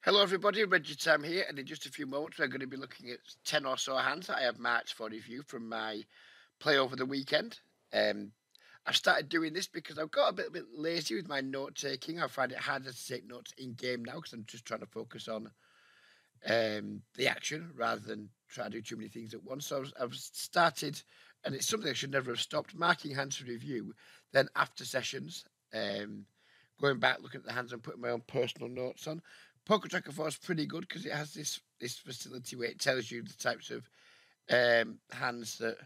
Hello everybody, Reggie Tam here, and in just a few moments we're going to be looking at 10 or so hands that I have marked for review from my play over the weekend. I've started doing this because I've got a bit lazy with my note taking. I find it harder to take notes in game now because I'm just trying to focus on the action rather than try to do too many things at once. So I've started, and it's something I should never have stopped, marking hands for review, then after sessions, going back, looking at the hands and putting my own personal notes on. Poker Tracker 4 is pretty good because it has this facility where it tells you the types of hands that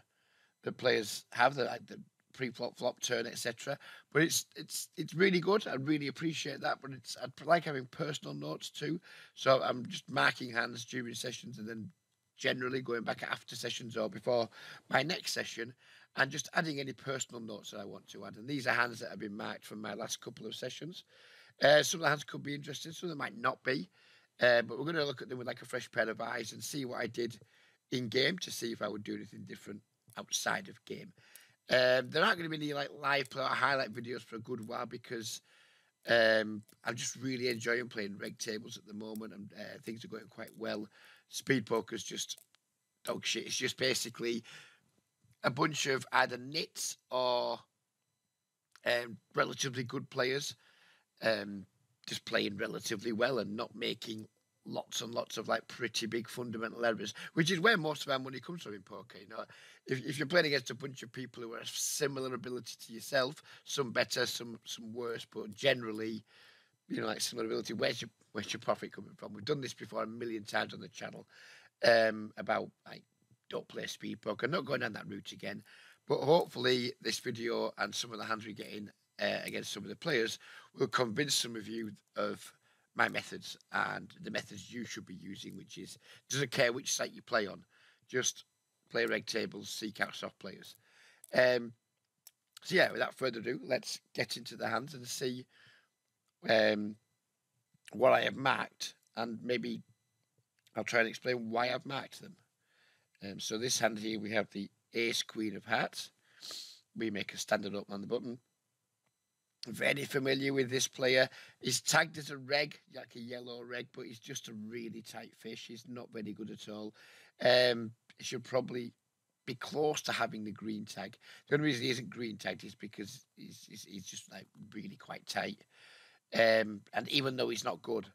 the players have, like the pre-flop, flop, turn, etc. But it's really good. I really appreciate that. But I'd like having personal notes too. So I'm just marking hands during sessions and then generally going back after sessions or before my next session and just adding any personal notes that I want to add. And these are hands that have been marked from my last couple of sessions. Some of the hands could be interesting, some of them might not be. But we're going to look at them with like a fresh pair of eyes and see what I did in game to see if I would do anything different outside of game. There aren't going to be any like live play or highlight videos for a good while because I'm just really enjoying playing reg tables at the moment, and things are going quite well. Speed poker's just dog shit. It's just basically a bunch of either nits or relatively good players just playing relatively well and not making lots and lots of like pretty big fundamental errors, which is where most of our money comes from in poker. You know, if you're playing against a bunch of people who have similar ability to yourself, some better, some worse, but generally, you know, like similar ability, where's your profit coming from? We've done this before a million times on the channel about like don't play speed poker. I'm not going down that route again, but hopefully this video and some of the hands we get in against some of the players will convince some of you of my methods and the methods you should be using, which is doesn't care which site you play on, just play reg tables, seek out soft players. So yeah, without further ado, let's get into the hands and see what I have marked, and maybe I'll try and explain why I've marked them. So this hand here, we have the Ace Queen of Hearts. We make a standard open on the button. Very familiar with this player. He's tagged as a reg, like a yellow reg, but he's just a really tight fish. He's not very good at all. He should probably be close to having the green tag. The only reason he isn't green tagged is because he's just like really quite tight. And even though he's not good,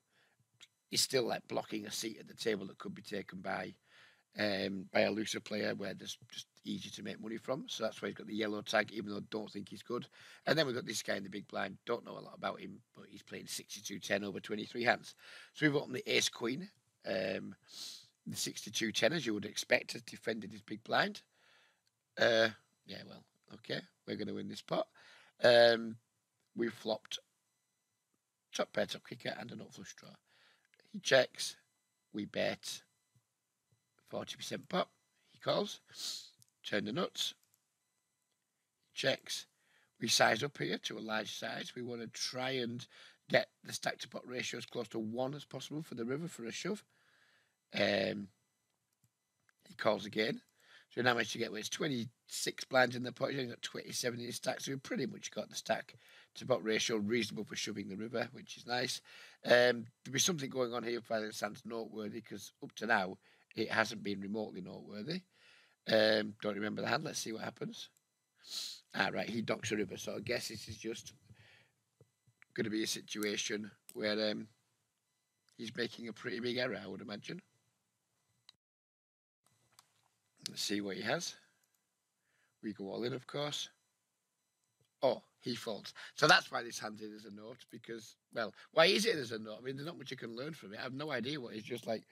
he's still like blocking a seat at the table that could be taken by a looser player where there's just easy to make money from. So that's why he's got the yellow tag, even though I don't think he's good. And then we've got this guy in the big blind. Don't know a lot about him, but he's playing 62-10 over 23 hands. So we've opened the Ace Queen. The 62-10, as you would expect, has defended his big blind. Yeah, well, okay. We're going to win this pot. We've flopped top pair, top kicker, and a nut flush draw. He checks. We bet 40% pot. He calls. Turn the nuts. He checks. We size up here to a large size. We want to try and get the stack to pot ratio as close to 1 as possible for the river for a shove. He calls again. So we now managed to get where it's 26 blinds in the pot. He's only got 27 in his stack. So we pretty much got the stack to pot ratio reasonable for shoving the river, which is nice. There'll be something going on here for the stands noteworthy because up to now it hasn't been remotely noteworthy. Don't remember the hand. Let's see what happens. Right, he docks a river. So I guess this is just going to be a situation where he's making a pretty big error, I would imagine. Let's see what he has. We go all in, of course. Oh, he folds. So that's why this hand's in as a note, because, well, why is it as a note? I mean, there's not much you can learn from it. I have no idea what it's just like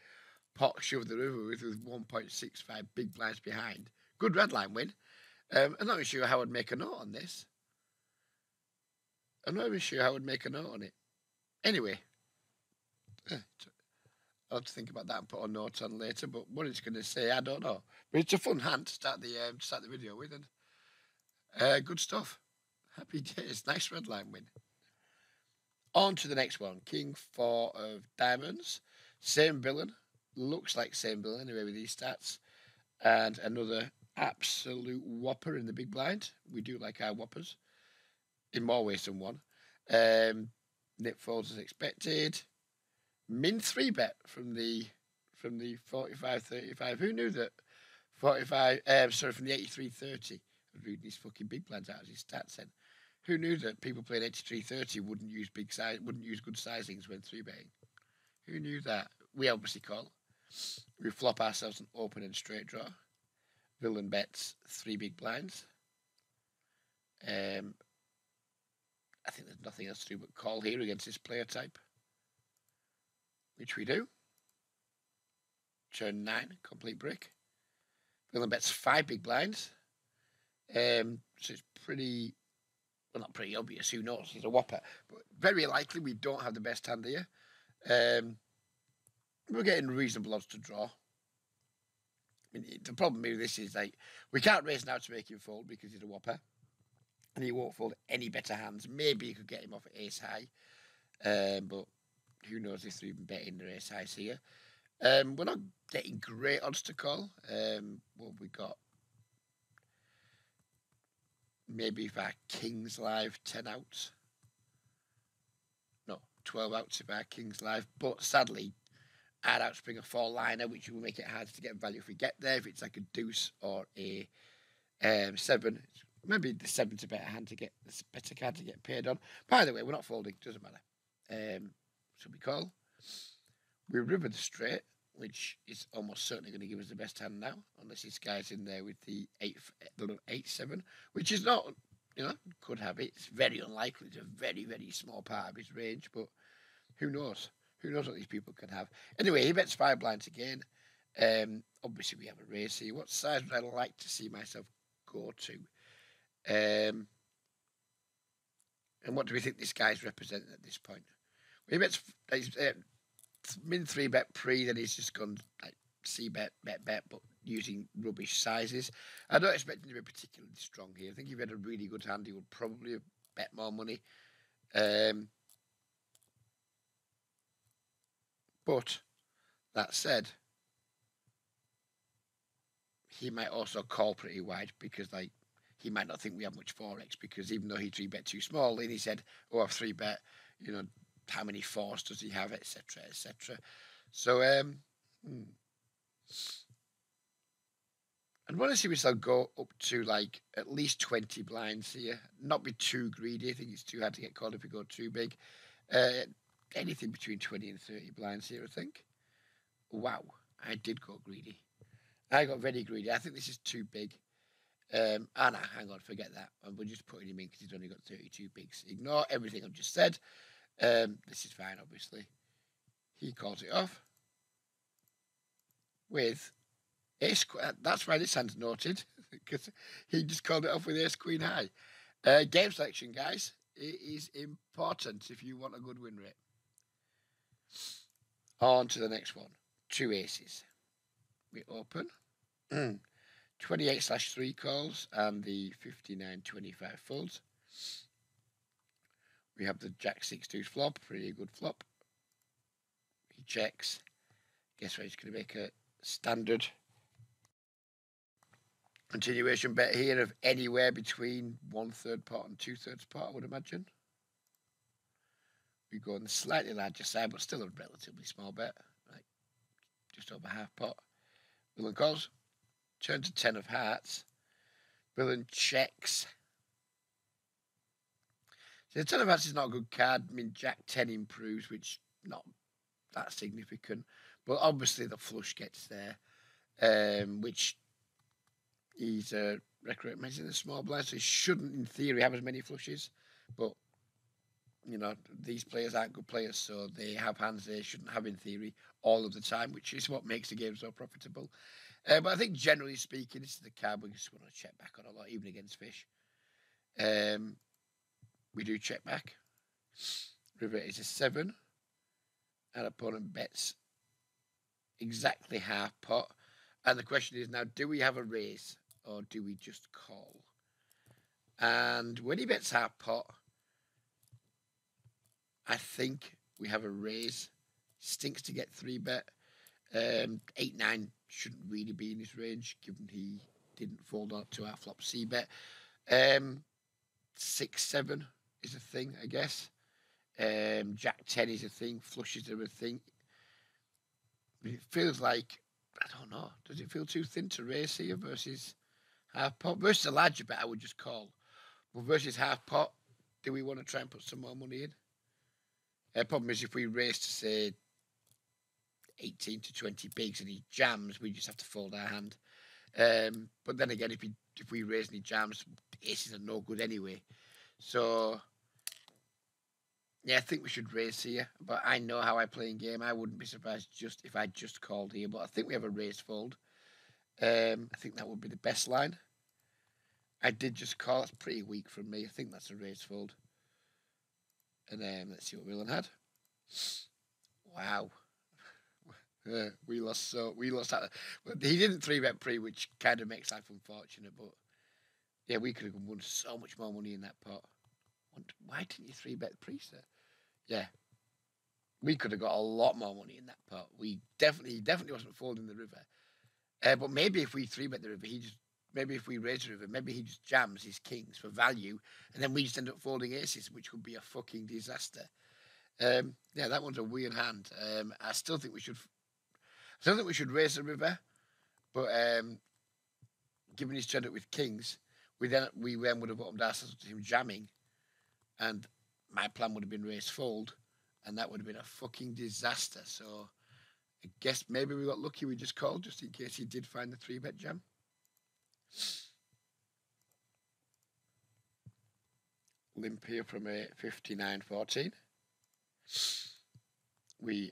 pot shove the river with 1.65 big blinds behind. Good red line win. I'm not even sure how I'd make a note on this. I'm not even sure how I would make a note on it. Anyway, I'll have to think about that and put a note on later. But what it's going to say, I don't know. But it's a fun hand to start the video with, and good stuff. Happy days. Nice red line win. On to the next one. King 4 of diamonds. Same villain. Looks like same villain anyway with these stats. And another absolute whopper in the big blind. We do like our whoppers in more ways than one. Nip folds as expected. min 3-bet from the 45-35. Who knew that 45? Sorry, from the 83-30. I was reading his fucking big blinds out as his stats then. Who knew that people playing 83-30 wouldn't use good sizings when 3-betting? Who knew that? We obviously call. We flop ourselves an open and straight draw. Villain bets 3 big blinds. I think there's nothing else to do but call here against this player type, which we do. Turn 9, complete brick. Villain bets 5 big blinds. So it's pretty, well, not pretty obvious. Who knows? He's a whopper. But very likely we don't have the best hand here. We're getting reasonable odds to draw. I mean, the problem with this is like we can't raise now to make him fold because he's a whopper, and he won't fold any better hands. Maybe you could get him off at ace high, but who knows if they're even betting their ace highs here. We're not getting great odds to call. What have we got? Maybe if our kings live 10 outs. No, 12 outs if our kings live. But sadly, I'd outspring a 4-liner, which will make it hard to get value if we get there. If it's like a deuce or a 7, maybe the 7's a better hand to get, it's a better card to get paid on. By the way, we're not folding, doesn't matter. So we call. We river the straight, which is almost certainly going to give us the best hand now, unless this guy's in there with the 8-7, which is not, could have it. It's very unlikely. It's a very, very small part of his range, but who knows? Who knows what these people can have? Anyway, he bets 5 blinds again. Obviously, we have a race here. What size would I like to see myself go to? And what do we think this guy's representing at this point? Well, he bets min 3-bet pre, then he's just gone like C-bet, bet, but using rubbish sizes. I don't expect him to be particularly strong here. I think if he had a really good hand, he would probably have bet more money. But that said, he might also call pretty wide because, like, he might not think we have much 4x because even though he 3-bet too small, then he said, "Oh, I've 3-bet. How many 4s does he have, etc., etc." So, I'd want to see myself go up to like at least 20 blinds here. Not be too greedy. I think it's too hard to get called if we go too big. Anything between 20 and 30 blinds here, I think. Wow, I did go greedy. I got very greedy. I think this is too big. No, hang on, forget that. We're just putting him in because he's only got 32 bigs. Ignore everything I've just said. This is fine, obviously. He calls it off with ace. That's why this hand's noted, because he just called it off with ace queen high. Game selection, guys. It is important if you want a good win rate. On to the next one. 2 aces. We open. 28/3 calls and the 59-25 folds. We have the Jack 6 deuce flop, pretty good flop. He checks. Guess what? He's going to make a standard continuation bet here of anywhere between 1/3 pot and 2/3 pot, I would imagine. We go on the slightly larger side, but still a relatively small bet, like just over half pot. Villain calls. Turn to 10 of hearts. Villain checks. So the 10 of hearts is not a good card. I mean, Jack 10 improves, which not that significant. But obviously the flush gets there, which he's a recreational in the small blind, so he shouldn't, in theory, have as many flushes. But, these players aren't good players, so they have hands they shouldn't have, in theory, all of the time, which is what makes the game so profitable. But I think, generally speaking, this is the card we just want to check back on a lot, even against fish. We do check back. River is a 7. Our opponent bets exactly half pot. And the question is now, do we have a raise or do we just call? And when he bets half pot, I think we have a raise. Stinks to get 3-bet. 8-9 shouldn't really be in his range, given he didn't fold on to our flop C-bet. 6-7 is a thing, I guess. Jack 10 is a thing. Flushes are a thing. It feels like, I don't know, does it feel too thin to race here versus half pot? Versus a larger bet, I would just call. But versus half pot, do we want to try and put some more money in? Problem is, if we race to say 18 to 20 bigs and he jams, we just have to fold our hand. But then again, if we raise any jams, aces are no good anyway. So yeah, I think we should raise here. But I know how I play in game. I wouldn't be surprised if I just called here. But I think we have a raise fold. I think that would be the best line. I did just call. That's pretty weak from me. I think that's a raise fold. And let's see what Willen had. Wow. We lost that. He didn't 3-bet pre, which kind of makes life unfortunate. But yeah, we could have won so much more money in that pot. Why didn't you 3-bet pre, sir? Yeah, we could have got a lot more money in that pot. He definitely wasn't folding the river. But maybe if we 3-bet the river, maybe if we raise the river, maybe he just jams his kings for value, and then we just end up folding aces, which would be a fucking disaster. Yeah, that one's a weird hand. I still think we should raise the river, but given his turn up with kings, we then would have bottomed ourselves to him jamming, and my plan would have been raise fold, and that would have been a fucking disaster. So I guess maybe we got lucky. We just called just in case he did find the 3-bet jam. Limp here from a 59-14. We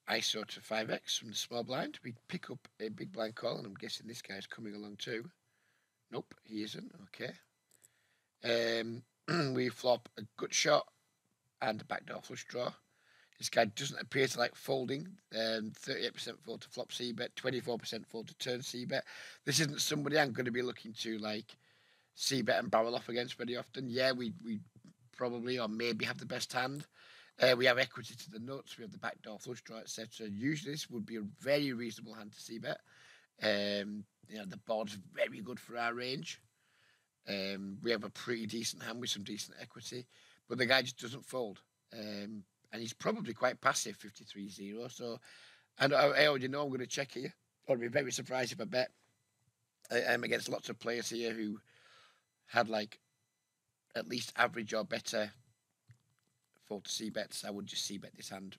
ISO to 5x from the small blind. We pick up a big blind call, and I'm guessing this guy's coming along too. Nope, he isn't. Okay. We flop a gut shot and a backdoor flush draw. This guy doesn't appear to like folding. 38% fold to flop c-bet, 24% fold to turn c-bet. This isn't somebody I'm going to be looking to like c-bet and barrel off against very often. Yeah, we probably or maybe have the best hand. We have equity to the nuts. We have the backdoor flush draw, etc. Usually, this would be a very reasonable hand to c-bet. The board's very good for our range. We have a pretty decent hand with some decent equity, but the guy just doesn't fold. And he's probably quite passive, 53-0. So, and I already know I'm going to check here. I'd be very surprised if I bet. I'm against lots of players here who had like at least average or better fold to c-bets. I would just c-bet this hand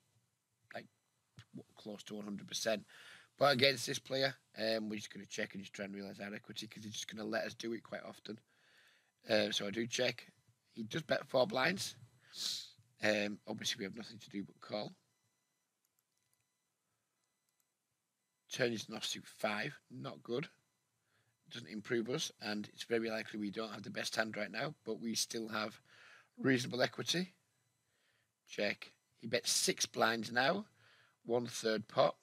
like close to 100%. But against this player, we're just going to check and just try and realise our equity because he's just going to let us do it quite often. So I do check. He does bet 4 blinds. Obviously, we have nothing to do but call. Turn is an offsuit 5. Not good. Doesn't improve us. And it's very likely we don't have the best hand right now. But we still have reasonable equity. Check. He bets 6 blinds now. 1/3 pot.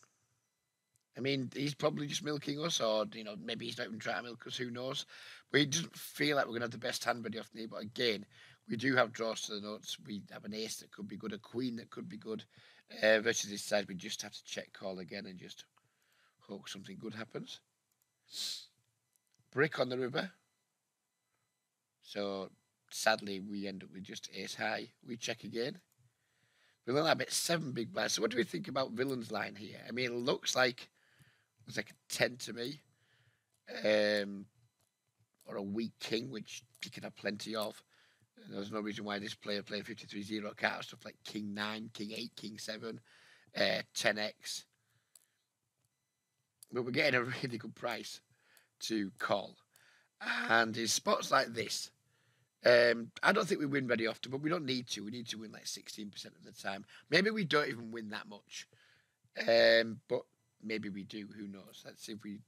I mean, he's probably just milking us, or maybe he's not even trying to milk us. Who knows? But he doesn't feel like we're gonna have the best hand very often here. But again, we do have draws to the nuts. We have an ace that could be good, a queen that could be good. Versus this side, we just have to check call again and just hope something good happens. Brick on the river. So sadly, we end up with just ace high. We check again. Villain, I bet 7 big blinds. So what do we think about Villain's line here? I mean, it looks like it's like a 10 to me. Or a weak king, which he can have plenty of. There's no reason why this player playing 53-0 can't have stuff like king 9, king 8, king 7, 10x. But we're getting a really good price to call. And in spots like this, I don't think we win very often, but we don't need to. We need to win like 16% of the time. Maybe we don't even win that much. But maybe we do. Who knows? Let's see if we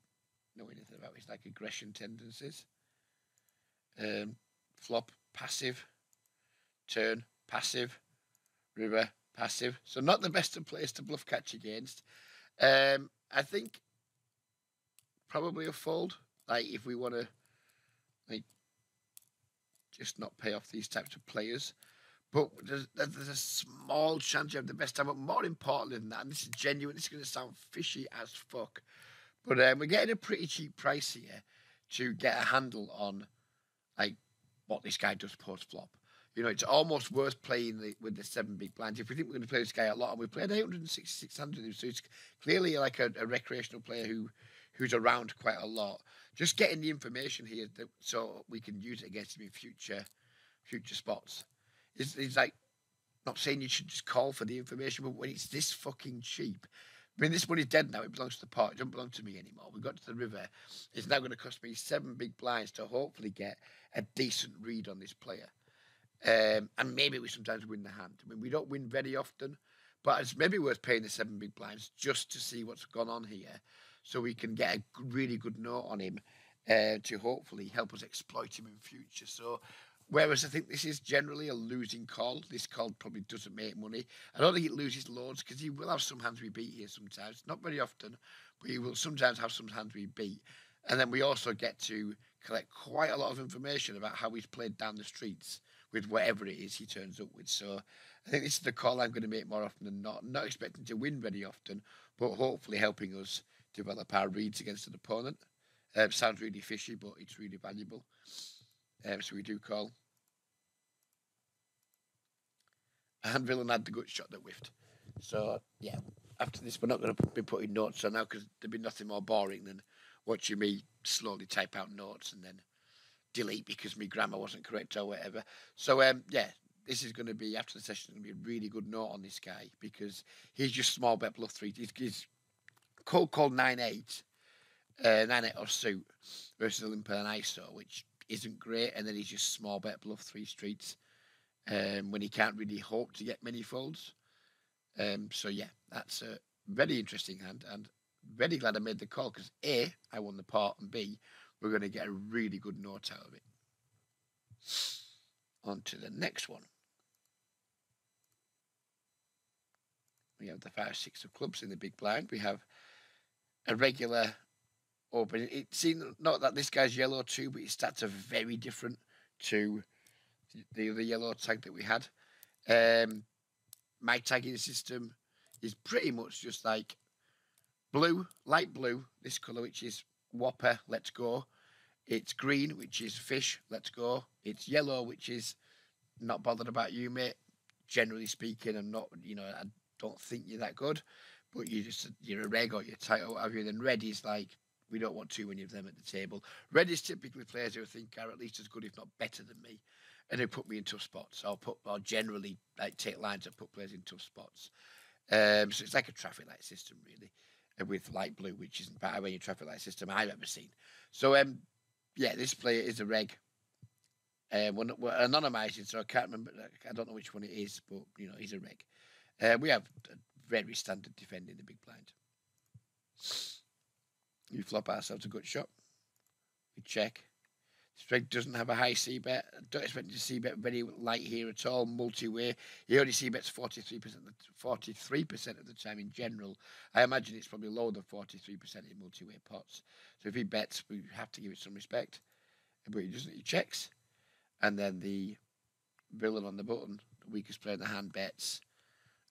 know anything about his like aggression tendencies. Flop, passive. Turn, passive. River, passive. So not the best of players to bluff catch against. I think probably a fold. Like if we want to like just not pay off these types of players. But there's a small chance you have the best time. But more importantly than that, and this is genuine, this is going to sound fishy as fuck. But we're getting a pretty cheap price here to get a handle on like what this guy does post flop. You know, it's almost worth playing with the 7 big blinds. If we think we're going to play this guy a lot, and we played 866 with him, so it's clearly like a recreational player who's around quite a lot. Just getting the information here so we can use it against him in future spots. It's like, not saying you should just call for the information, but when it's this fucking cheap. I mean, this money's dead now. It belongs to the park. It doesn't belong to me anymore. We got to the river. It's now going to cost me 7 big blinds to hopefully get a decent read on this player. And maybe we sometimes win the hand. I mean, we don't win very often, but it's maybe worth paying the 7 big blinds just to see what's gone on here, so we can get a really good note on him to hopefully help us exploit him in future. So, whereas I think this is generally a losing call, this call probably doesn't make money. I don't think it loses loads because he will have some hands we beat here sometimes. Not very often, but he will sometimes have some hands we beat. And then we also get to collect quite a lot of information about how he's played down the streets with whatever it is he turns up with. So I think this is the call I'm going to make more often than not. Not expecting to win very often, but hopefully helping us develop our reads against an opponent. Sounds really fishy, but it's really valuable. So we do call. And Villain had the gut shot that whiffed. So yeah, after this we're not going to be putting notes on now because there'd be nothing more boring than watching me slowly type out notes and then delete because my grammar wasn't correct or whatever. So yeah, this is going to be, after the session, going to be a really good note on this guy because he's just small bet bluff 3. He's called 9-8, 9-8 or suit versus Olympia and ISO, which isn't great, and then he's just small bet bluff 3 streets when he can't really hope to get many folds. So yeah, that's a very interesting hand, and very glad I made the call because A, I won the pot, and B, we're going to get a really good note out of it. On to the next one. We have the 5-6 of clubs in the big blind. We have a regular open. It seems not that this guy's yellow too, but his stats are very different to the other yellow tag that we had. My tagging system is pretty much just like blue, light blue, this colour, which is Whopper, let's go. It's green, which is fish, let's go. It's yellow, which is not bothered about you, mate. Generally speaking, I'm not, I don't think you're that good, but you're a reg or you're tight or whatever. Then red is like, we don't want too many of them at the table. Red is typically players who I think are at least as good, if not better than me, and who put me in tough spots. Or generally like take lines and put players in tough spots. So it's like a traffic light system, really, with light blue, which isn't about any traffic light system I've ever seen. So yeah, this player is a reg. We're anonymising, so I can't remember. I don't know which one it is, but he's a reg. We have a very standard defender in the big blind. We flop ourselves a good shot. We check. Straight doesn't have a high c-bet. Don't expect to see bet very light here at all. Multi-way. He only c-bets 43% of the time in general. I imagine it's probably lower than 43% in multi-way pots. So if he bets, we have to give it some respect. But he doesn't. He checks. And then the villain on the button, the weakest player in the hand, bets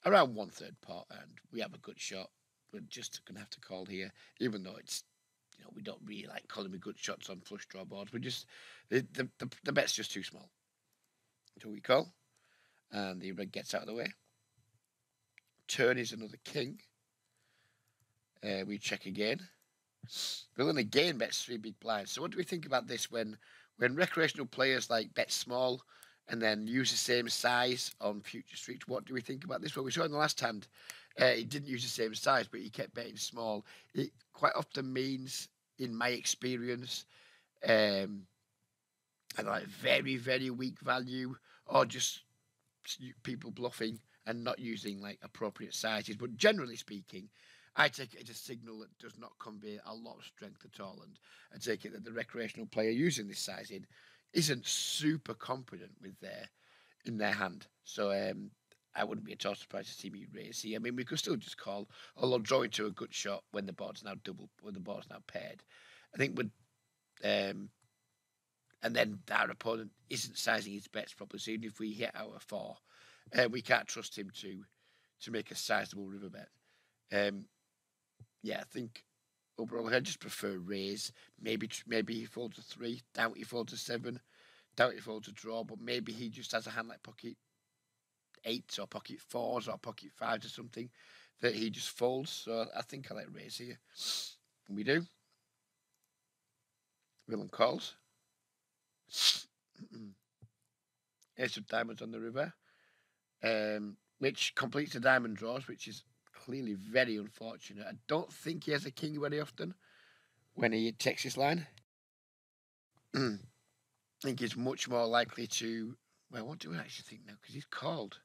around 1/3 pot, and we have a good shot. We're just going to have to call here, even though it's, we don't really like calling me good shots on flush draw boards. We just, the bet's just too small. So we call, and the red gets out of the way. Turn is another king. We check again. Villain again bets 3 big blinds. So what do we think about this when recreational players like bet small and then use the same size on future streets? What do we think about this? Well, we saw in the last hand, he didn't use the same size, but he kept betting small. It quite often means, in my experience, I like very, very weak value, or just people bluffing and not using like appropriate sizes. But generally speaking, I take it as a signal that does not convey a lot of strength at all, and I take it that the recreational player using this sizing isn't super confident in their hand. So I wouldn't be at all surprised to see me raise here. I mean, we could still just call, although drawing to a good shot when the board's now paired. I think and then our opponent isn't sizing his bets properly. So even if we hit our 4, we can't trust him to make a sizable river bet. Yeah, I think overall I just prefer raise. Maybe he folds a 3. Doubt he folds a 7. doubt if folds a draw, but maybe he just has a hand like pocket eights or pocket fours or pocket fives or something that he just folds. So I think I like raise here. And we do. Villain calls. Ace of diamonds on the river, which completes the diamond draws, which is clearly very unfortunate. I don't think he has a king very often when he takes his line. I think he's much more likely to. Well, what do we actually think now? Because he's called.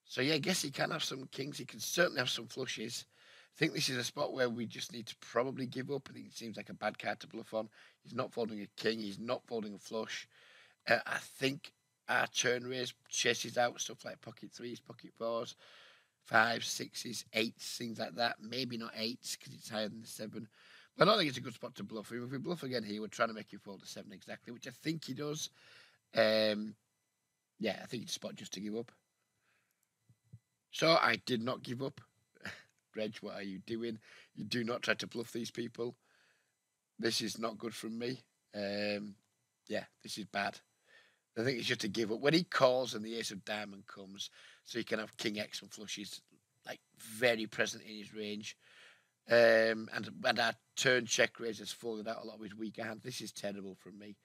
So yeah, I guess he can have some kings. He can certainly have some flushes. I think this is a spot where we just need to probably give up. I think it seems like a bad card to bluff on. He's not folding a king. He's not folding a flush. I think our turn raise chases out stuff like pocket threes, pocket fours, fives, sixes, eights, things like that. Maybe not eights because it's higher than the seven. But I don't think it's a good spot to bluff. If we bluff again here, we're trying to make him fold a seven exactly, which I think he does. Yeah, I think it's a spot just to give up. So I did not give up. Reg, what are you doing? You do not try to bluff these people. This is not good from me. Yeah, this is bad. I think it's just to give up. When he calls and the ace of diamond comes, so he can have king X and flushes like very present in his range. And our turn check raise has folded out a lot of his weaker hands. This is terrible from me.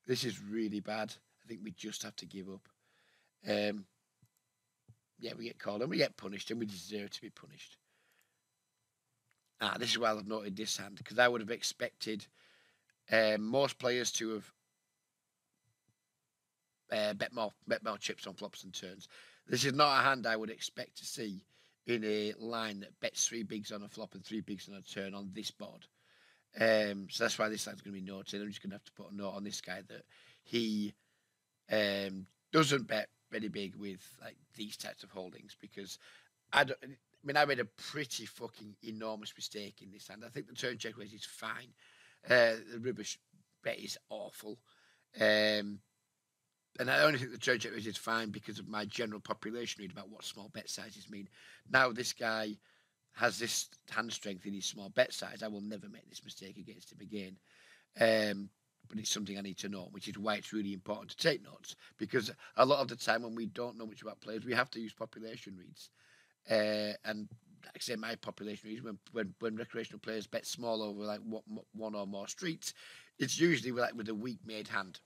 This is really bad. I think we just have to give up. Yeah, we get called and we get punished, and we deserve to be punished. This is why I've noted this hand, because I would have expected most players to have bet more chips on flops and turns. This is not a hand I would expect to see in a line that bets three bigs on a flop and three bigs on a turn on this board. So that's why this line's going to be noted. I'm just going to have to put a note on this guy that he doesn't bet very big with like these types of holdings, because I made a pretty fucking enormous mistake in this hand. I think the turn check raise is fine. The river bet is awful. And I only think the turn check raise is fine because of my general population read about what small bet sizes mean. Now this guy has this hand strength in his small bet size. I will never make this mistake against him again. But it's something I need to know, which is why it's really important to take notes. Because a lot of the time when we don't know much about players, we have to use population reads. And like I say, my population reads when recreational players bet small over like one or more streets, it's usually with a weak made hand.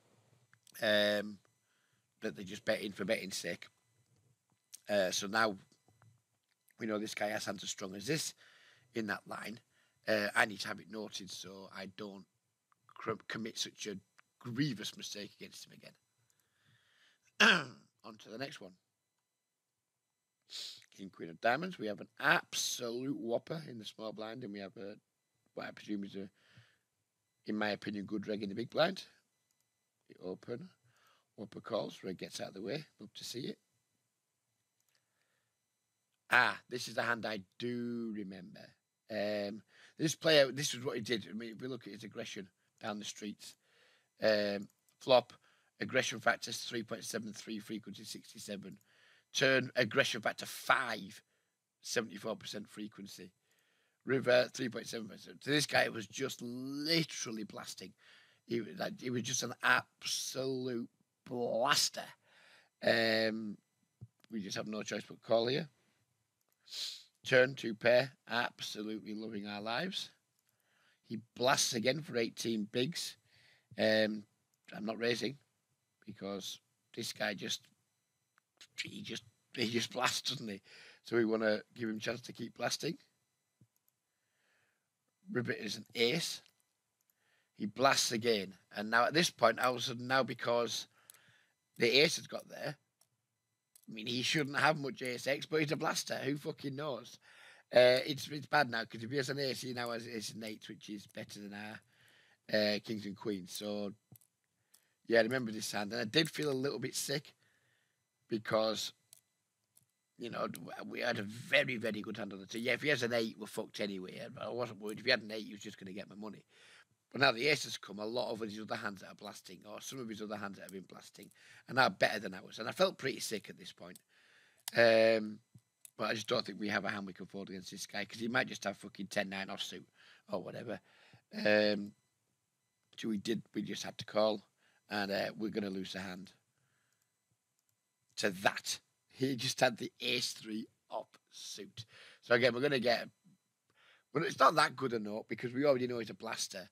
That they just bet in for betting's sake. So now we know this guy has hands as strong as this in that line. I need to have it noted so I don't commit such a grievous mistake against him again. On to the next one. King, Queen of Diamonds. We have an absolute whopper in the small blind, and we have what I presume is in my opinion, good reg in the big blind. The open. Whopper calls. Reg gets out of the way. Love to see it. This is a hand I do remember. This player, this is what he did. I mean, if we look at his aggression down the streets, flop, aggression factor 3.73, frequency 67. Turn, aggression factor 5, 74% frequency. River, 3.7%. So this guy was just literally blasting. He was just an absolute blaster. We just have no choice but call here. Turn, 2 pair, absolutely loving our lives. He blasts again for 18 bigs. I'm not raising because this guy he just blasts, doesn't he? So we want to give him a chance to keep blasting. Ribbit is an ace. He blasts again, and now at this point, all of a sudden now because the ace has got there. I mean, he shouldn't have much ace X, but he's a blaster. Who fucking knows? It's bad now because if he has an ace, he now has ace and eight, which is better than our kings and queens. So yeah, I remember this hand, and I did feel a little bit sick because we had a very, very good hand on the two. Yeah, if he has an 8, we're fucked anyway. I wasn't worried. If he had an 8, he was just going to get my money. But now the ace has come, a lot of his other hands that are blasting, or some of his other hands that have been blasting, and are better than ours. And I felt pretty sick at this point. But I just don't think we have a hand we can fold against this guy, because he might just have fucking 10-9 offsuit, or whatever. So we just had to call. and we're going to lose the hand to that. He just had the ace-3 offsuit. So again, we're going to get... Well, it's not that good a note because we already know he's a blaster.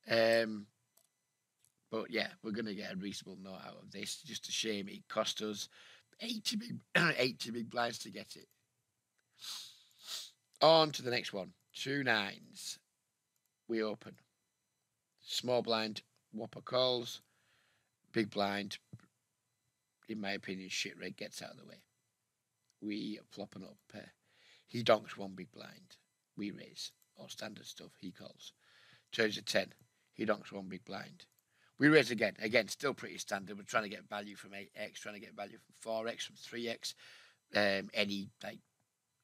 But yeah, we're going to get a reasonable note out of this. Just a shame it cost us 80 big blinds to get it. On to the next one. 2 9s. We open. Small blind, whopper calls. Big blind, in my opinion, shit red gets out of the way. We flop an up pair. He donks 1 big blind. We raise. All standard stuff. He calls. Turns to 10. He donks 1 big blind. We raise again. Again, still pretty standard. We're trying to get value from 8x, trying to get value from 4x, from 3x. Any like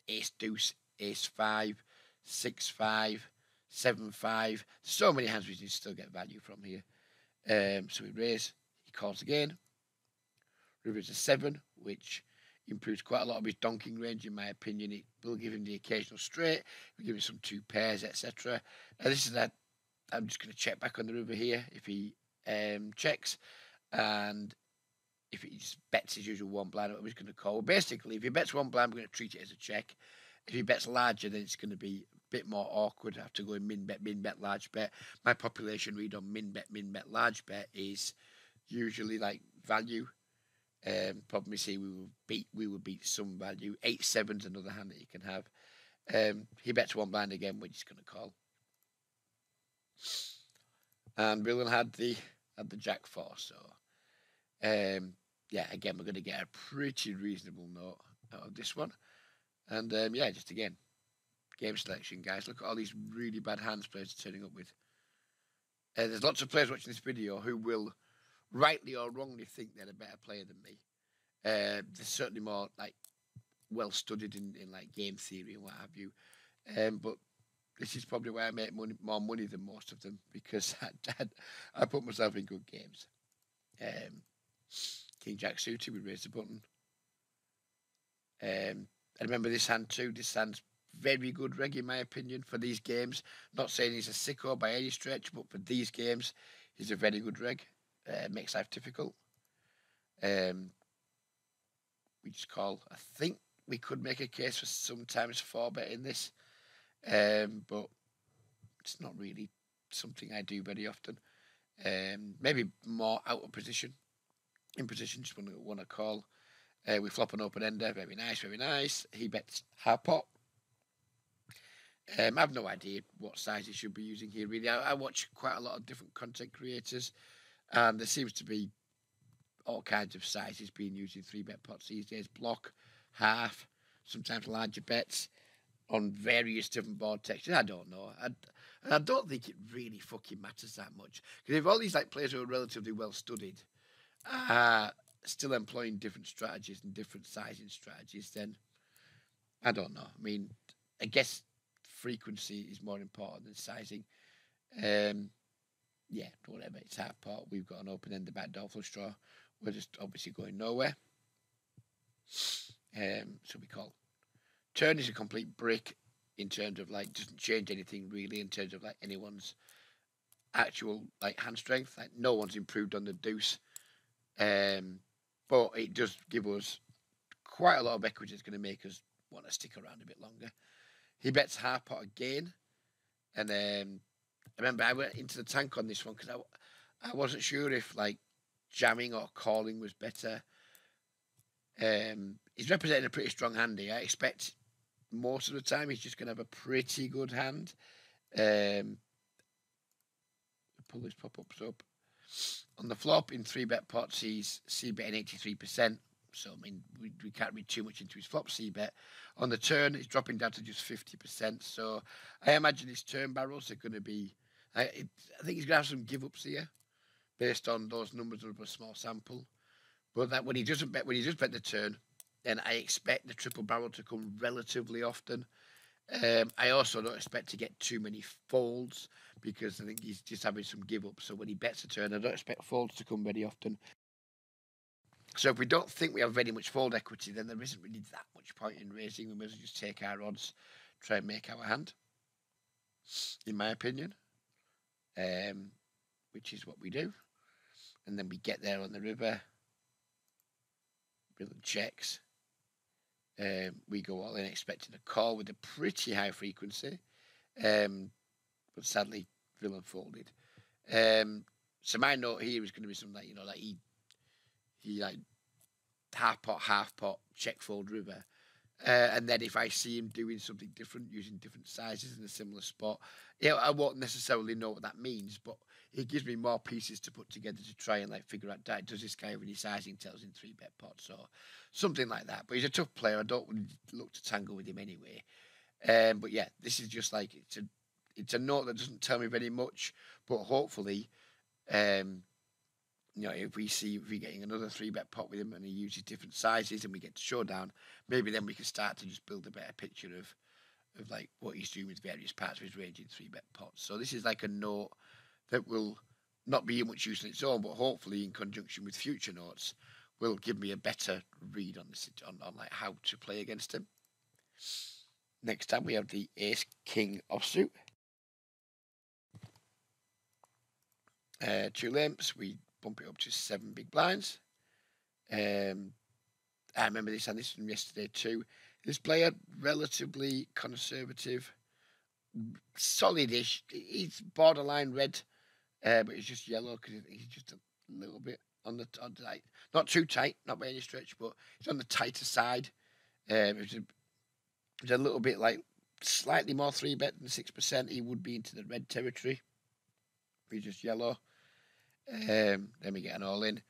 ace deuce, ace 5, 6 5, 7 5. So many hands we can still get value from here. So we raise. He calls again. River's a 7, which improves quite a lot of his donking range, in my opinion. It will give him the occasional straight. We'll give him some 2 pairs, etc. This is that. I'm just going to check back on the river here if he checks, and if he just bets his usual 1 blind, I'm just going to call. Basically, if he bets 1 blind, we're going to treat it as a check. If he bets larger, then it's going to be a bit more awkward. I have to go in min bet, large bet. My population read on min bet, large bet is usually like value. Problem is here we will beat some value. 8-7's another hand that you can have. He bets 1 blind again, we're just going to call. And Willen had the Jack 4, so yeah, again we're going to get a pretty reasonable note out of this one. And yeah, just again, game selection, guys. Look at all these really bad hands players are turning up with. There's lots of players watching this video who will rightly or wrongly think they're a better player than me. They're certainly more like well studied in like game theory and what have you. But this is probably why I make more money than most of them, because I put myself in good games. King Jack suited, we raise the button. I remember this hand too. This hand's very good reg, in my opinion, for these games. Not saying he's a sicko by any stretch, but for these games, he's a very good reg. Makes life difficult. We just call. I think we could make a case for sometimes 4 bet in this, but it's not really something I do very often. Maybe more out of position. In position, just want to call. We flop an open ender. Very nice, very nice. He bets half pot. I have no idea what size he should be using here, really. I watch quite a lot of different content creators, and there seems to be all kinds of sizes being used in 3-bet pots these days. Block, half, sometimes larger bets on various different board textures. I don't know. I don't think it really fucking matters that much. Because if all these like players who are relatively well studied are still employing different strategies and different sizing strategies, then I don't know. I mean, I guess frequency is more important than sizing. Yeah, whatever. It's half pot. We've got an open end, the back door flush draw. We're just obviously going nowhere. So we call. Turn is a complete brick in terms of like doesn't change anything really in terms of like anyone's actual like hand strength. Like no one's improved on the deuce. But it does give us quite a lot of equity. It's going to make us want to stick around a bit longer. He bets half pot again, and I remember I went into the tank on this one because I wasn't sure if like jamming or calling was better. He's representing a pretty strong hand here. I expect most of the time he's just going to have a pretty good hand. Pull his pop-ups up. On the flop in 3-bet pots, he's c-betting 83%. So, I mean, we can't read too much into his flop c-bet. On the turn, he's dropping down to just 50%. So, I imagine his turn barrels are going to be... I think he's going to have some give-ups here based on those numbers of a small sample. But that when he just bet the turn, then I expect the triple barrel to come relatively often. I also don't expect to get too many folds because I think he's just having some give up. So when he bets a turn, I don't expect folds to come very often. So if we don't think we have very much fold equity, then there isn't really that much point in raising. We may as well just take our odds, try and make our hand, in my opinion, which is what we do. and then we get there on the river, Brilliant checks. We go all in expecting a call with a pretty high frequency, but sadly villain folded. So my note here is going to be something like, you know, like he like half pot, check fold river. And then if I see him doing something different, using different sizes in a similar spot, I won't necessarily know what that means, but it gives me more pieces to put together to try and like figure out, does this guy have any sizing tells in 3-bet pots or something like that. But he's a tough player. I don't really look to tangle with him anyway. But yeah, this is just like it's a note that doesn't tell me very much, but hopefully, if we're getting another 3-bet pot with him and he uses different sizes and we get to showdown, maybe then we can start to just build a better picture of like what he's doing with various parts of his range in 3-bet pots. So this is like a note that will not be much use on its own, but hopefully in conjunction with future notes will give me a better read on this on like how to play against him. Next time we have the Ace King offsuit. 2 limps, we bump it up to 7 big blinds. I remember this and this from yesterday too. This player, relatively conservative, solid-ish. He's borderline red, but he's just yellow because he's just a little bit on the like, not too tight, not by any stretch, but he's on the tighter side. It's a little bit like slightly more 3-bet than 6%. He would be into the red territory. He's just yellow. Then we get an all-in.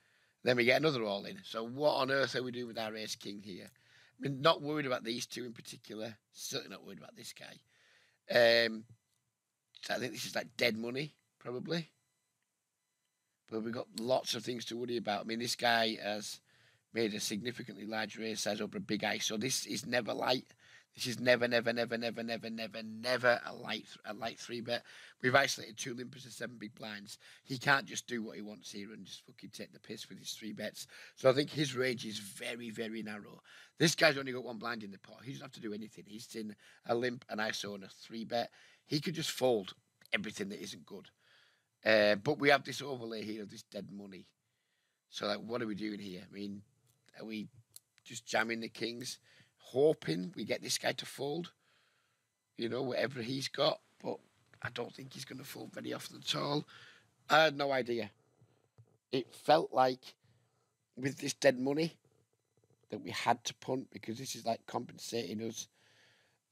Then we get another all-in. So what on earth are we doing with our Ace King here? I mean, not worried about these two in particular. Certainly not worried about this guy. So I think this is like dead money, probably. But we've got lots of things to worry about. I mean, this guy has made a significantly larger raise size over a big ice. So this is never light. This is never a light 3-bet. We've isolated 2 limpers and 7 big blinds. He can't just do what he wants here and just fucking take the piss with his 3-bets. So I think his range is very, very narrow. This guy's only got 1 blind in the pot. He doesn't have to do anything. He's in a limp, an ISO, and a 3-bet. He could just fold everything that isn't good. But we have this overlay here of this dead money. So like, what are we doing here? I mean, are we just jamming the kings, hoping we get this guy to fold, whatever he's got? But I don't think he's going to fold very often at all. I had no idea. It felt like with this dead money that we had to punt because this is like compensating us.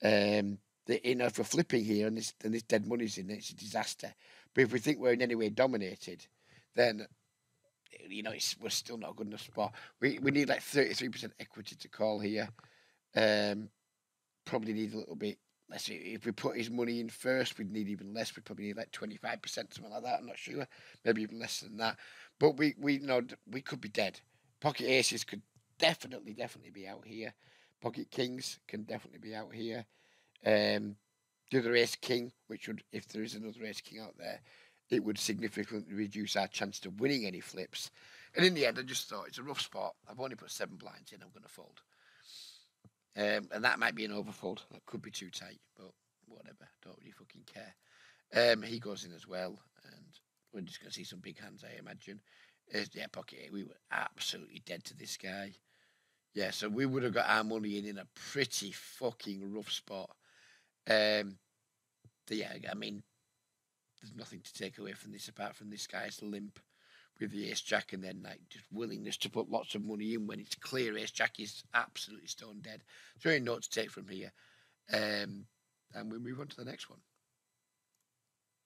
If we're flipping here and this dead money's in, it's a disaster. But if we think we're in any way dominated, then we're still not a good enough spot. We need like 33% equity to call here. Probably need a little bit less. If we put his money in first, we'd need even less. We'd probably need like 25%, something like that. I'm not sure. Maybe even less than that. But we could be dead. Pocket aces could definitely be out here. Pocket kings can definitely be out here. The other ace king, which would, if there is another ace king out there, it would significantly reduce our chance of winning any flips. And in the end, I just thought it's a rough spot. I've only put 7 blinds in. I'm going to fold. And that might be an overfold. That could be too tight, but whatever. Don't really fucking care. He goes in as well, and we're just going to see some big hands, I imagine. Pocket 8. We were absolutely dead to this guy. Yeah, so we would have got our money in a pretty fucking rough spot. I mean, there's nothing to take away from this apart from this guy's limp with the ace jack and then like just willingness to put lots of money in when it's clear ace jack is absolutely stone dead. It's very note to take from here. And we move on to the next one.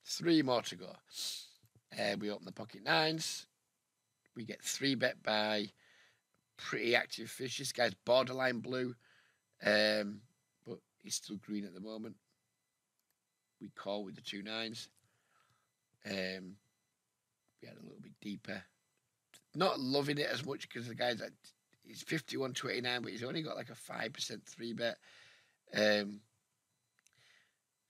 3 more to go. We open the pocket 9s. We get 3-bet by pretty active fish. This guy's borderline blue, but he's still green at the moment. We call with the 2 9s. We had a little bit deeper. Not loving it as much because the guy's like, he's 51.29, but he's only got like a 5% 3-bet.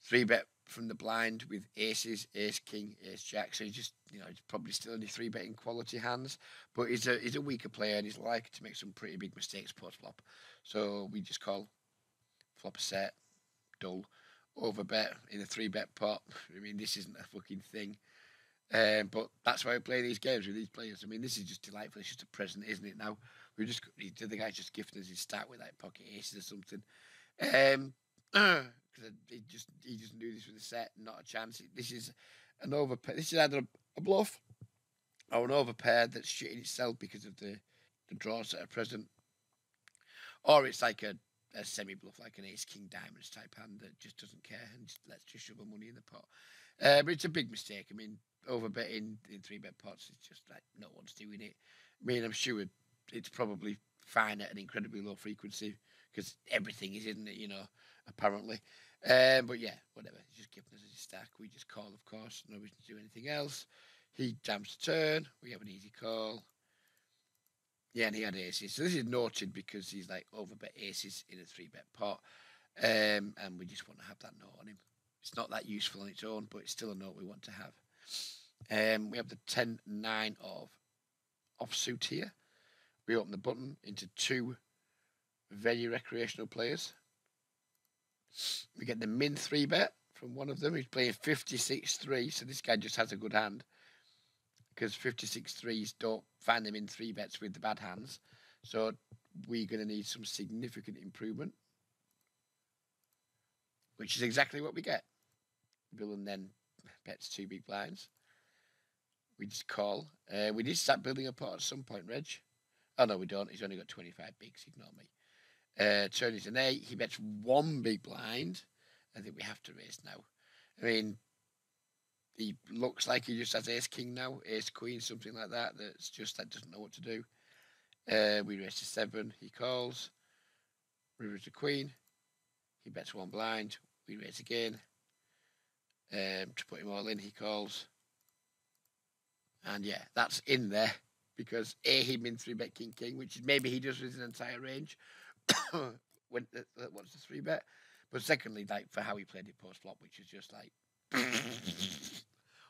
3-bet from the blind with aces, ace king, ace jack. So he's just, he's probably still only 3-betting quality hands, but he's a weaker player and he's likely to make some pretty big mistakes post flop. So we just call, flop a set, dull, over bet in a 3-bet pot. I mean, this isn't a fucking thing. But that's why we play these games with these players. I mean, this is just delightful. It's just a present, isn't it? Now the guy's just gifted us his start with like pocket aces or something. Because he just knew this was a set, not a chance. This is an overpair. This is either a bluff or an overpair that's shitting itself because of the draws that are present, or it's like a semi bluff, like an ace king diamonds type hand that just doesn't care and lets just shove the money in the pot. But it's a big mistake. I mean, overbetting in 3-bet pots is just like no one's doing it. I mean, I'm sure it's probably fine at an incredibly low frequency because everything is, isn't it? Apparently. But yeah, whatever. He's just giving us a stack. We just call, of course. No reason to do anything else. He jams the turn. We have an easy call. Yeah, and he had aces. So this is noted because he's like overbet aces in a 3-bet pot. And we just want to have that note on him. It's not that useful on its own, but it's still a note we want to have. We have the 10-9 of offsuit here. We open the button into 2 very recreational players. We get the min 3-bet from one of them. He's playing 56-3, so this guy just has a good hand. Because 56-3s don't find them in 3-bets with the bad hands. So we're going to need some significant improvement. Which is exactly what we get. Villain then bets 2 big blinds. We just call. We did start building a pot at some point, Reg. Oh, no, we don't. He's only got 25 bigs. Ignore me. Turn is an 8. He bets 1 big blind. I think we have to raise now. I mean, he looks like he just has ace king now, ace queen, something like that. That doesn't know what to do. We raise to 7. He calls. River to queen. He bets 1 blind. We raise again. To put him all in, he calls. And yeah, that's in there because he min 3-bet king, which is maybe he does with his entire range when what's the 3-bet. But secondly, like for how he played it post flop, which is just like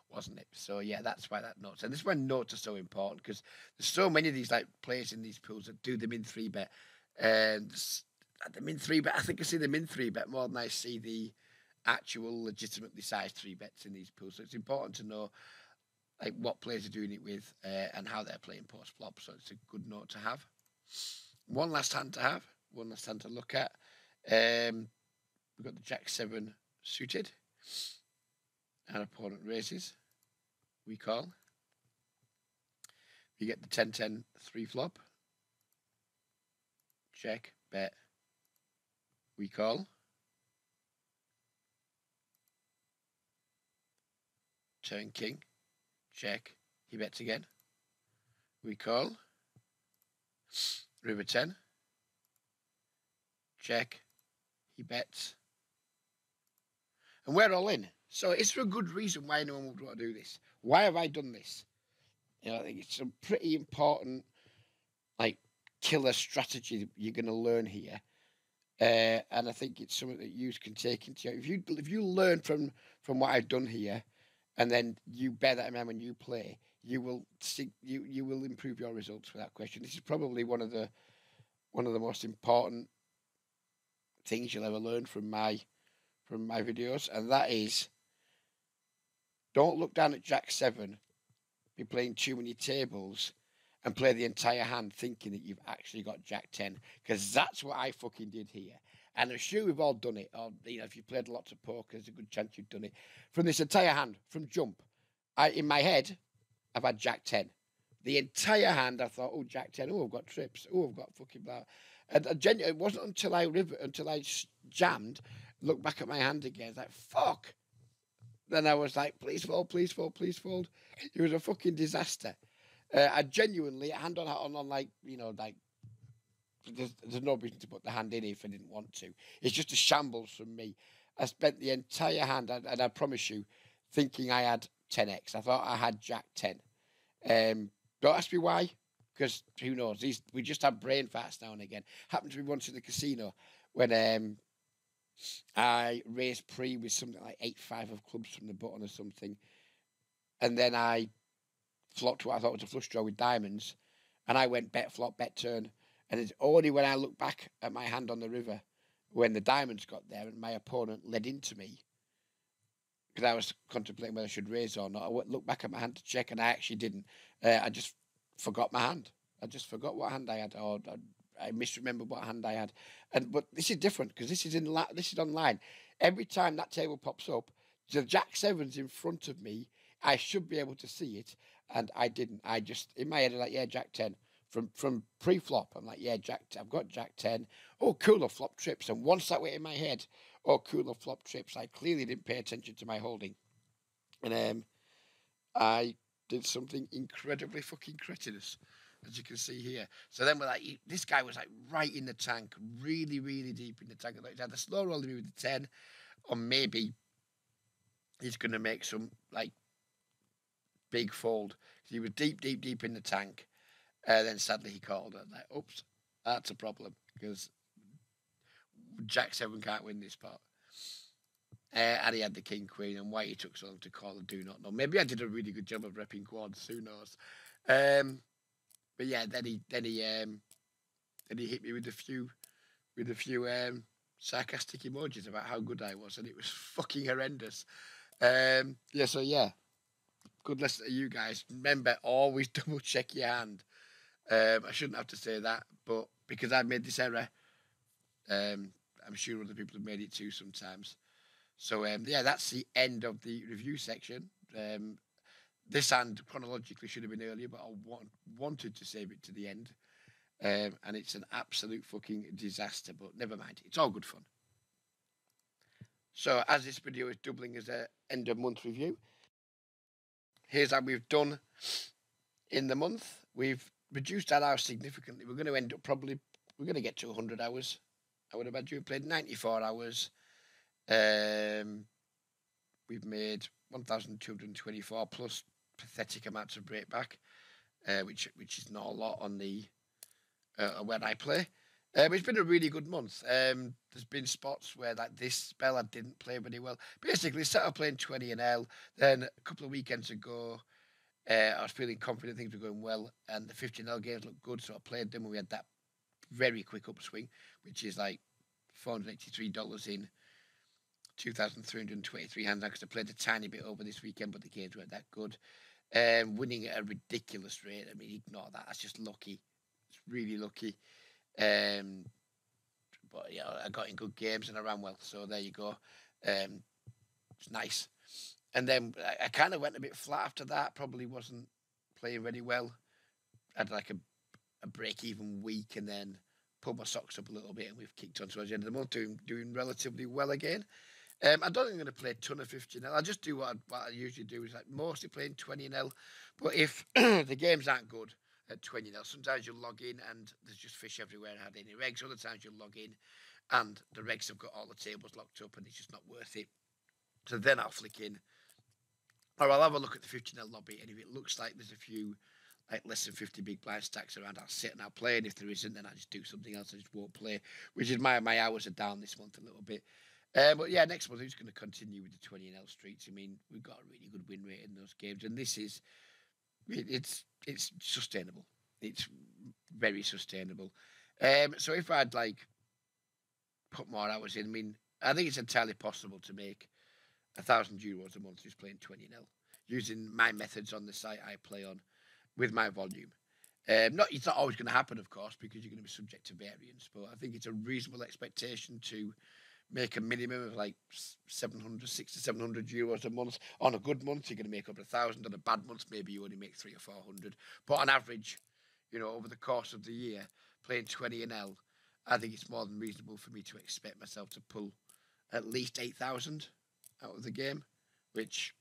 wasn't it? So yeah, that's why that notes. And this is why notes are so important because there's so many of these like players in these pools that do the min 3-bet. And at the min 3-bet, I think I see the min 3-bet more than I see the actual legitimately sized 3-bets in these pools. So it's important to know like what players are doing it with and how they're playing post flop. So it's a good note to have. One last hand to look at. We've got the Jack 7 suited. Our opponent raises. We call. We get the 10-10 3 flop. Check, bet. We call. Turn king. Check. He bets again. We call. River 10. Check. He bets. And we're all in. So is there a good reason why anyone would want to do this? Why have I done this? I think it's a pretty important, like, killer strategy that you're going to learn here. And I think it's something that you can take into if you learn from what I've done here, and then you bear that in mind when you play, you will see you will improve your results without question. This is probably one of the most important things you'll ever learn from my videos, and that is don't look down at Jack 7, be playing too many tables, and play the entire hand thinking that you've actually got Jack 10, because that's what I fucking did here. And I'm sure we've all done it, or if you've played lots of poker, there's a good chance you've done it. From this entire hand, from jump, in my head, I've had Jack 10. The entire hand, I thought, oh, Jack 10, oh, I've got trips, oh, I've got fucking blah. And it wasn't until I jammed, looked back at my hand again, it's like, fuck. Then I was like, please fold, please fold, please fold. It was a fucking disaster. I genuinely, hand on like, like, there's no reason to put the hand in if I didn't want to. It's just a shambles from me. I spent the entire hand, and I promise you, thinking I had 10x. I thought I had Jack 10. Don't ask me why, because who knows? We just have brain farts now and again. Happened to me once in the casino when I raised pre with something like 8-5 of clubs from the button or something. And then I flopped what I thought was a flush draw with diamonds. And I went bet flop, bet turn. And it's only when I look back at my hand on the river, when the diamonds got there and my opponent led into me, because I was contemplating whether I should raise or not. I looked back at my hand to check, and I actually didn't. I just forgot my hand. I just forgot what hand I had, or I misremembered what hand I had. But this is different because this is online. Every time that table pops up, the Jack Sevens in front of me, I should be able to see it, and I didn't. I just in my head I'm like, yeah, Jack 10 from pre-flop. I'm like, yeah, I've got Jack 10. Oh, cooler flop trips, and once that went in my head, oh, cooler flop trips. I clearly didn't pay attention to my holding, and I did something incredibly fucking cretinous, as you can see here. So then we're like, this guy was like right in the tank, really, really deep in the tank. Like, he's had the slow rolling me with the 10, or maybe he's going to make some like big fold. He was deep, deep, deep in the tank. Then sadly he called. And like, oops, that's a problem because Jack 7 can't win this pot. And he had the king queen, and why he took so long to call, I do not know. Maybe I did a really good job of repping quads. Who knows? But yeah, then he hit me with a few sarcastic emojis about how good I was, and it was fucking horrendous. Yeah, so yeah, good lesson to you guys. Remember, always double check your hand. I shouldn't have to say that, but because I've made this error, I'm sure other people have made it too sometimes. So yeah, that's the end of the review section. This hand chronologically should have been earlier, but I wanted to save it to the end. And it's an absolute fucking disaster, but never mind. It's all good fun. So as this video is doubling as a end of month review, here's how we've done in the month. We've reduced our hours significantly. We're going to end up we're going to get to 100 hours. I would imagine we've played 94 hours. We've made 1,224 plus pathetic amounts of breakback, which is not a lot on the when I play. It's been a really good month. There's been spots where like this spell I didn't play very well. Basically, set up playing 20 and L. Then a couple of weekends ago, I was feeling confident things were going well, and the 50 and L games looked good, so I played them, and we had that very quick upswing, which is like $483 in 2,323 hands. Because I played a tiny bit over this weekend, but the games weren't that good. Winning at a ridiculous rate. I mean, ignore that. That's just lucky. It's really lucky. But yeah, I got in good games and I ran well. So there you go. It's nice. And then I kind of went a bit flat after that. Probably wasn't playing very well. I had like a break-even week, and then pulled my socks up a little bit, and we've kicked on towards the end of the month, doing relatively well again. I don't think I'm going to play a ton of 50 L. I just do what I usually do, is like mostly playing 20 L. But if the games aren't good at 20 L, sometimes you'll log in and there's just fish everywhere and had any regs. Other times you'll log in and the regs have got all the tables locked up and it's just not worth it. So then I'll flick in, or I'll have a look at the 15L lobby, and if it looks like there's a few like less than 50 big blind stacks around, I'll sit and I'll play, and if there isn't, then I just do something else. I just won't play, which is my hours are down this month a little bit. But yeah, next month I'm just going to continue with the 20 and L streets. I mean, we've got a really good win rate in those games, and this is it's sustainable. It's very sustainable. So if I'd like put more hours in, I mean, I think it's entirely possible to make €1,000 a month just playing 20 L using my methods on the site I play on with my volume. It's not always going to happen, of course, because you're going to be subject to variance. But I think it's a reasonable expectation to make a minimum of like 700, 600 to €700 a month. On a good month, you're going to make up 1,000. On a bad month, maybe you only make 300 or 400. But on average, over the course of the year, playing 20 and L, I think it's more than reasonable for me to expect myself to pull at least 8,000 out of the game, which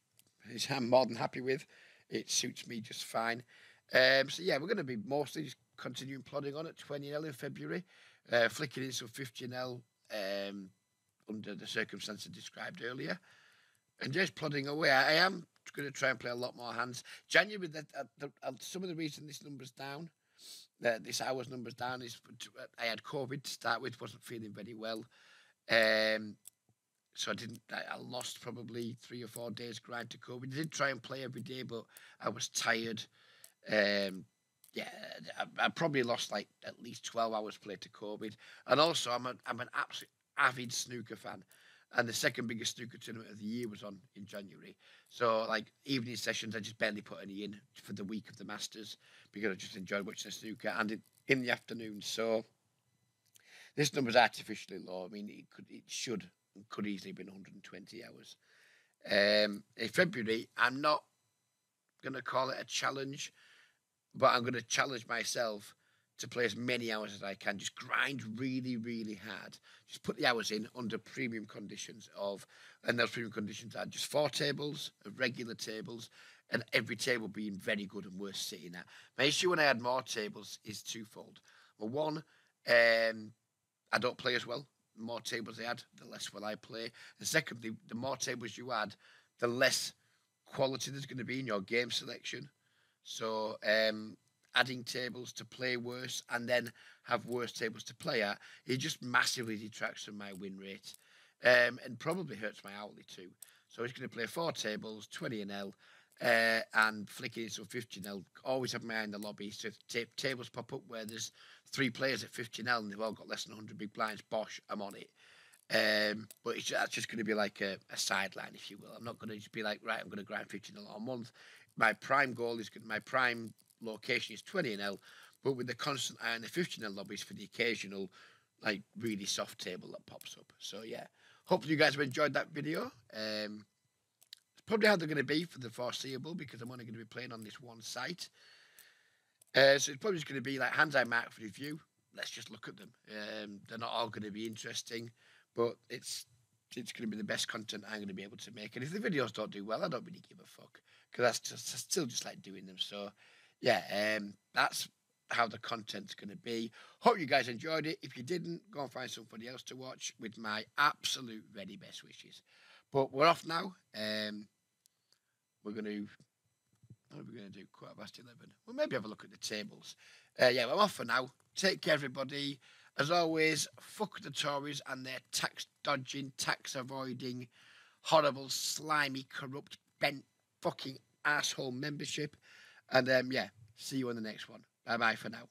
I'm more than happy with. It suits me just fine. So yeah, we're going to be mostly just continuing plodding on at 20L in February, flicking in some 50L under the circumstances described earlier, and just plodding away. I am going to try and play a lot more hands. January, some of the reason this number's down, this hour's number's down, is I had COVID to start with, wasn't feeling very well. So I lost probably 3 or 4 days grind to COVID. I did try and play every day, but I was tired. Yeah, I probably lost like at least 12 hours played to COVID. And also, I'm an absolute avid snooker fan. And the second biggest snooker tournament of the year was on in January. So, like, evening sessions, I just barely put any in for the week of the Masters because I just enjoyed watching the snooker and in the afternoon. So, this number's artificially low. I mean, could easily have been 120 hours. In February, I'm not going to call it a challenge, but I'm going to challenge myself to play as many hours as I can. Just grind really, really hard. Just put the hours in under premium conditions and those premium conditions are just 4 tables, regular tables, and every table being very good and worth sitting at. My issue when I add more tables is twofold. Well, one, I don't play as well. The more tables I add, the less will I play. And secondly, the more tables you add, the less quality there's going to be in your game selection. So adding tables to play worse and then have worse tables to play at, it just massively detracts from my win rate and probably hurts my hourly too. So he's going to play 4 tables, 20 an L, and flicking into 50 L. Always have my eye in the lobby. So if tables pop up where there's 3 players at 50 L and they've all got less than 100 big blinds, bosh, I'm on it. But that's just going to be like a sideline, if you will. I'm not going to just be like, right, I'm going to grind 50 L all month. My prime location is 20 an L, but with the constant eye on the 50 L lobbies for the occasional, like, really soft table that pops up. So yeah, hopefully you guys have enjoyed that video. It's probably how they're going to be for the foreseeable because I'm only going to be playing on this one site. So it's probably just going to be like hands I mark for review. Let's just look at them. They're not all going to be interesting, but it's going to be the best content I'm going to be able to make. And if the videos don't do well, I don't really give a fuck because I still just like doing them. So yeah, that's how the content's going to be. Hope you guys enjoyed it. If you didn't, go and find somebody else to watch with my absolute very best wishes. But we're off now. What are we going to do? 11:15. We'll maybe have a look at the tables. Yeah, I'm off for now. Take care, everybody. As always, fuck the Tories and their tax dodging, tax avoiding, horrible, slimy, corrupt, bent, fucking asshole membership. And yeah, see you on the next one. Bye bye for now.